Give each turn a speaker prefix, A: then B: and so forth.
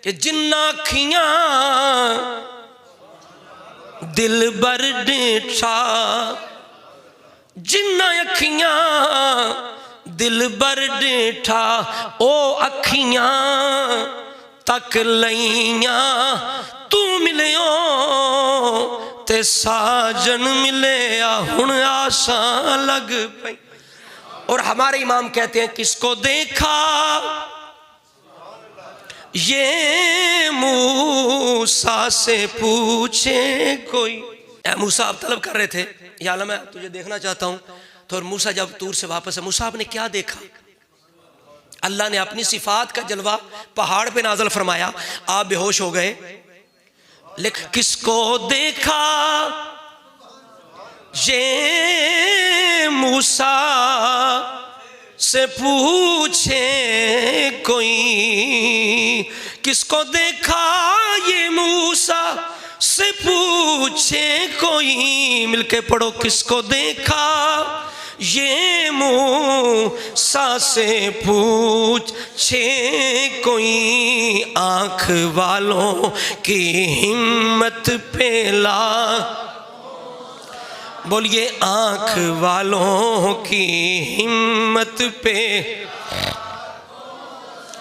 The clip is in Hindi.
A: कि जिन्ना अखियां दिल बर डेठा, जिन्ना अखियां दिल बर डेठा, ओ अखियां तक लइया तू मिलियो ते साजन मिले हुण आशा लग पई। और हमारे इमाम कहते हैं किसको देखा ये मूसा से पूछे कोई। ए मूसा आप तलब कर रहे थे, या अल्लाह मैं तुझे देखना चाहता हूं। तो और मूसा जब तूर से वापस है, मूसा आपने क्या देखा? अल्लाह ने अपनी सिफात का जलवा पहाड़ पे नाजल फरमाया, आप बेहोश हो गए। लेकिन किसको देखा ये मूसा से पूछे कोई, किसको देखा ये मूसा से पूछे कोई। मिलके पढ़ो, किसको देखा ये मूसा से पूछे कोई। आंख वालों की हिम्मत पे ला, बोलिए आंख वालों की हिम्मत पे